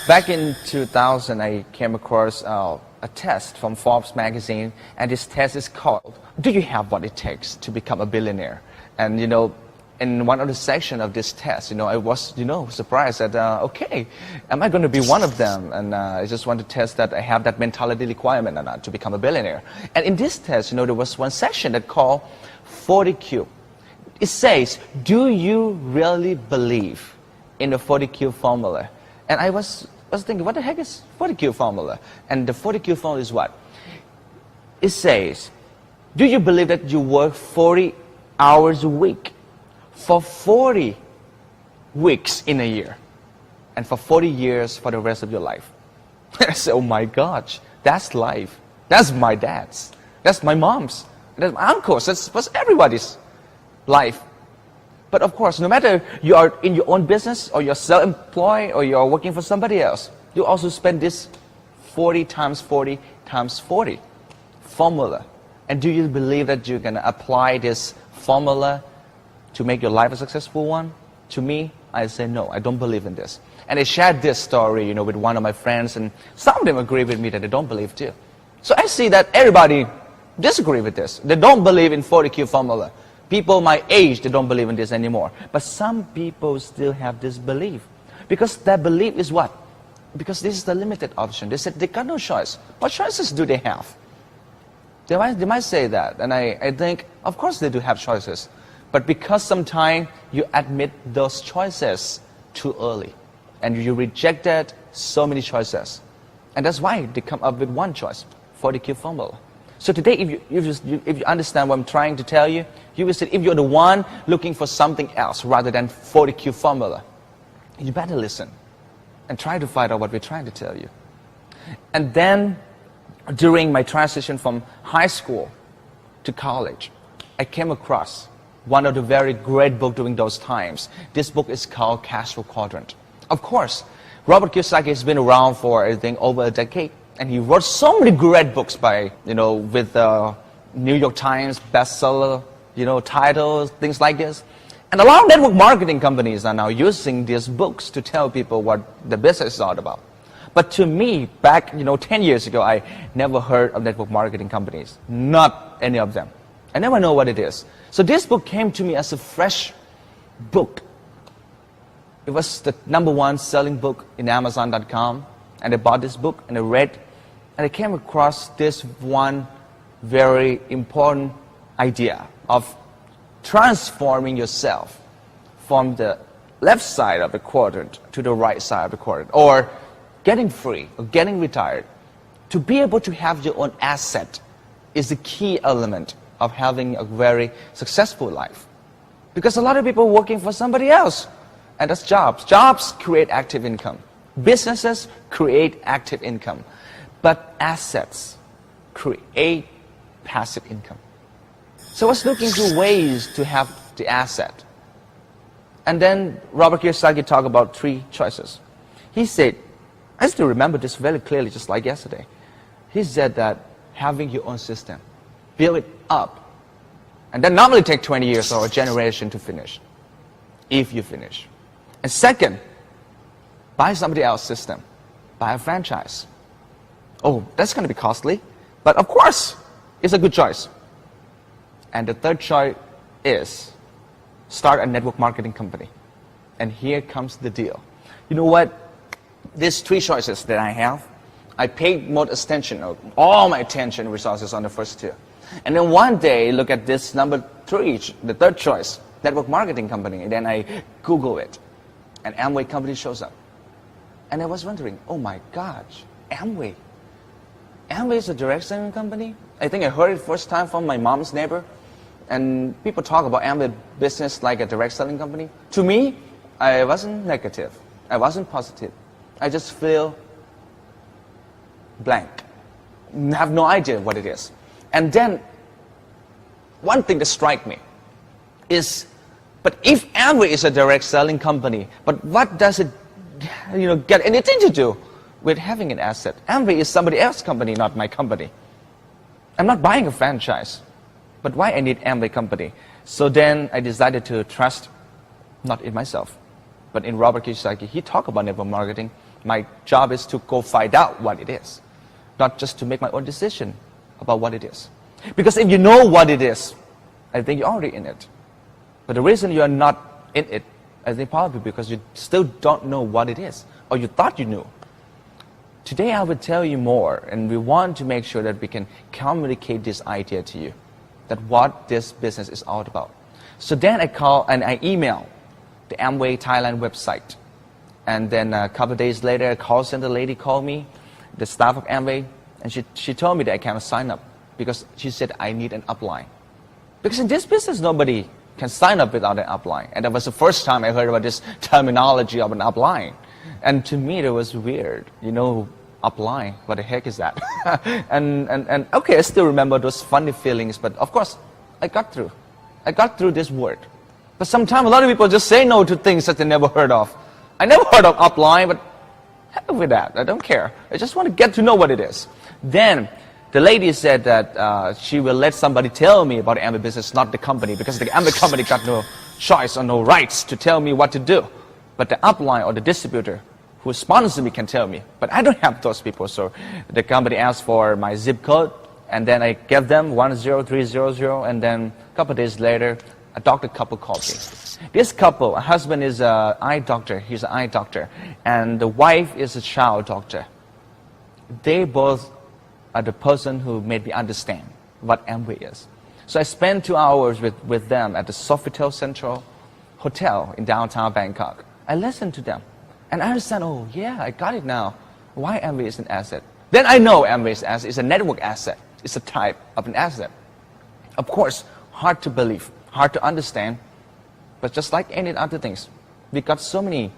Back in 2000, I came across a test from Forbes magazine, and this test is called, "Do you have what it takes to become a billionaire?" And in one of the sections of this test, I was, surprised that, okay, am I going to be one of them? And I just want to test that I have that mentality requirement or not to become a billionaire. And in this test, there was one section that called 40Q. It says, do you really believe in the 40Q formula? And I was thinking, what the heck is 40Q formula? And the 40Q formula is what? It says, do you believe that you work 40 hours a week for 40 weeks in a year and for 40 years for the rest of your life? I said, oh my gosh, that's life. That's my dad's. That's my mom's. That's my uncle's. That's everybody's life. But of course, no matter you are in your own business or you're self-employed or you're working for somebody else, you also spend this 40 times 40 times 40 formula. And do you believe that you're going to apply this formula to make your life a successful one? To me, I say no, I don't believe in this. And I shared this story, with one of my friends, and some of them agree with me that they don't believe too. So I see that everybody disagree with this. They don't believe in 40Q formula. People my age, they don't believe in this anymore. But some people still have this belief. Because their belief is what? Because this is the limited option. They said they got no choice. What choices do they have? They might say that. And I think, of course they do have choices. But because sometimes you admit those choices too early. And you rejected so many choices. And that's why they come up with one choice, 40Q formula. So today, if you understand what I'm trying to tell you, you will say if you're the one looking for something else rather than 40Q formula, you better listen and try to find out what we're trying to tell you. And then, during my transition from high school to college, I came across one of the very great books during those times. This book is called Cash Flow Quadrant. Of course, Robert Kiyosaki has been around for, I think, over a decade. And he wrote so many great books by, with New York Times bestseller, titles, things like this. And a lot of network marketing companies are now using these books to tell people what the business is all about. But to me, back, 10 years ago, I never heard of network marketing companies. Not any of them. I never know what it is. So this book came to me as a fresh book. It was the #1 selling book in Amazon.com. And I bought this book and I read. And I came across this one very important idea of transforming yourself from the left side of the quadrant to the right side of the quadrant, or getting free or getting retired. To be able to have your own asset is the key element of having a very successful life. Because a lot of people are working for somebody else, and that's jobs. Jobs create active income. Businesses create active income. But assets create passive income. So I was looking for ways to have the asset. And then Robert Kiyosaki talked about 3 choices. He said, I still remember this very clearly, just like yesterday. He said that having your own system, build it up, and that normally takes 20 years or a generation to finish, if you finish. And second, buy somebody else's system, buy a franchise. Oh, that's going to be costly, but of course, it's a good choice. And the third choice is start a network marketing company. And here comes the deal. You know what? These 3 choices that I have, I paid more attention, all my attention resources on the first 2. And then one day, look at this #3, the third choice, network marketing company. And then I Google it, and Amway company shows up. And I was wondering, oh my gosh, Amway. Amway is a direct selling company? I think I heard it first time from my mom's neighbor. And people talk about Amway business like a direct selling company. To me, I wasn't negative. I wasn't positive. I just feel blank. I have no idea what it is. And then, one thing that struck me is, but if Amway is a direct selling company, but what does it get anything to do with having an asset? Amway is somebody else's company, not my company. I'm not buying a franchise. But why I need Amway company? So then I decided to trust, not in myself, but in Robert Kiyosaki. He talked about network marketing. My job is to go find out what it is, not just to make my own decision about what it is. Because if you know what it is, I think you're already in it. But the reason you're not in it, I think probably because you still don't know what it is, or you thought you knew. Today I will tell you more, and we want to make sure that we can communicate this idea to you, that what this business is all about. So then I call and I email the Amway Thailand website. And then a couple of days later, a call center lady called me, the staff of Amway, and she told me that I cannot sign up because she said I need an upline. Because in this business, nobody can sign up without an upline. And that was the first time I heard about this terminology of an upline. And to me, it was weird. Upline, what the heck is that? and okay, I still remember those funny feelings, but of course, I got through. I got through this word. But sometimes a lot of people just say no to things that they never heard of. I never heard of upline, but heck with that. I don't care. I just want to get to know what it is. Then the lady said that she will let somebody tell me about the Amway business, not the company, because the Amway company got no choice or no rights to tell me what to do. But the upline or the distributor who sponsors me can tell me. But I don't have those people, so the company asked for my zip code, and then I gave them 10300, and then a couple of days later, a doctor couple called me. This couple, a husband is an eye doctor, he's an eye doctor, and the wife is a child doctor. They both are the person who made me understand what Amway is. So I spent 2 hours with them at the Sofitel Central Hotel in downtown Bangkok. I listened to them. And I understand, oh yeah, I got it now. Why Amway is an asset? Then I know Amway's asset is a network asset. It's a type of an asset. Of course, hard to believe, hard to understand, but just like any other things, we got so many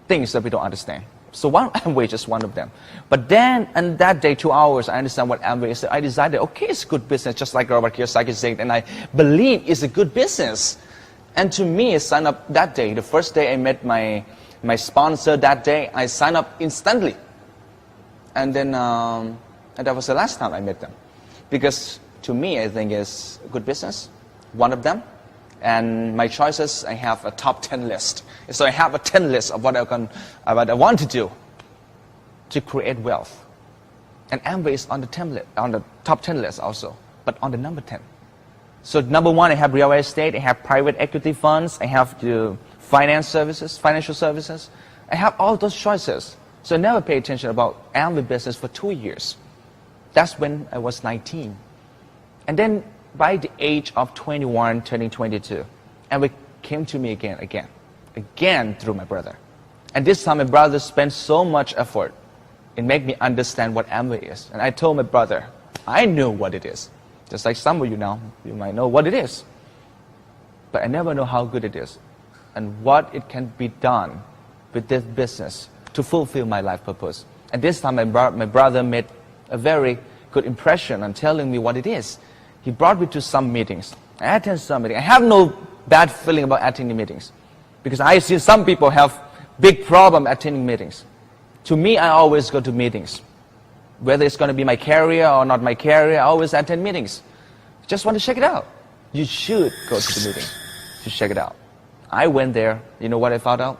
things that we don't understand. So Amway is just one of them. But then, on that day, 2 hours, I understand what Amway is. I decided, okay, it's good business, just like Robert Kiyosaki said, and I believe it's a good business. And to me, I signed up that day. The first day I met my sponsor that day, I signed up instantly. And then and that was the last time I met them. Because to me, I think it's a good business, one of them. And my choices, I have a top 10 list. So I have a 10 list of what I want to do to create wealth. And Amway is on the top 10 list also, but on the number 10. So number 1, I have real estate, I have private equity funds, I have the financial services. I have all those choices. So I never paid attention about Amway business for 2 years. That's when I was 19. And then by the age of 21, turning 22, Amway came to me again through my brother. And this time my brother spent so much effort in making me understand what Amway is. And I told my brother, I knew what it is. Just like some of you now, you might know what it is. But I never know how good it is and what it can be done with this business to fulfill my life purpose. And this time my brother made a very good impression on telling me what it is. He brought me to some meetings. I attended some meetings. I have no bad feeling about attending meetings because I see some people have big problem attending meetings. To me, I always go to meetings. Whether it's going to be my career or not my career, I always attend meetings. Just want to check it out. You should go to the meeting to check it out. I went there. You know what I found out?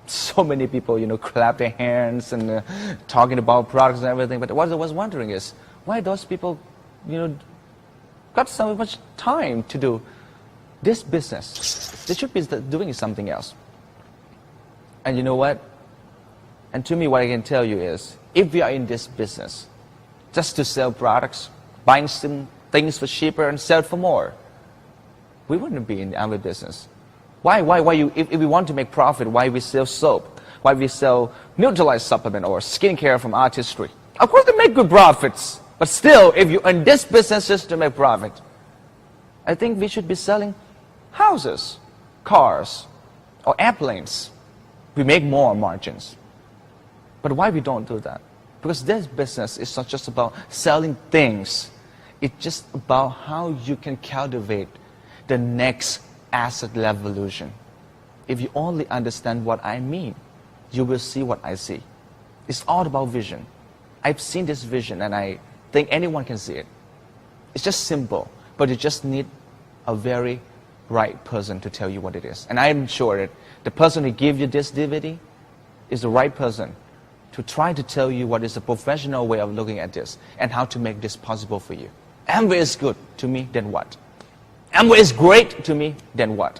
So many people, clap their hands and talking about products and everything. But what I was wondering is, why those people, got so much time to do this business? They should be doing something else. And you know what? And to me, what I can tell you is, if we are in this business just to sell products, buying some things for cheaper and sell for more, we wouldn't be in the Amway business. Why if we want to make profit, why we sell soap? Why we sell neutralized supplement or skincare from artistry? Of course they make good profits, but still, if you're in this business just to make profit, I think we should be selling houses, cars, or airplanes. We make more margins. But why we don't do that? Because this business is not just about selling things. It's just about how you can cultivate the next asset revolution. If you only understand what I mean, you will see what I see. It's all about vision. I've seen this vision and I think anyone can see it. It's just simple, but you just need a very right person to tell you what it is. And I'm sure that the person who gave you this DVD, is the right person to try to tell you what is a professional way of looking at this and how to make this possible for you. Amway is good to me, then what? Amway is great to me, then what?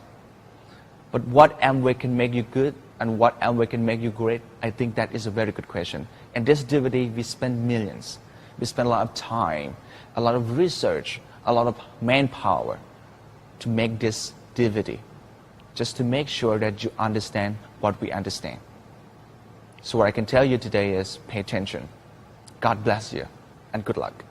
But what Amway can make you good and what Amway can make you great, I think that is a very good question. And this DVD, we spend millions. We spend a lot of time, a lot of research, a lot of manpower to make this DVD, just to make sure that you understand what we understand. So what I can tell you today is pay attention. God bless you, and good luck.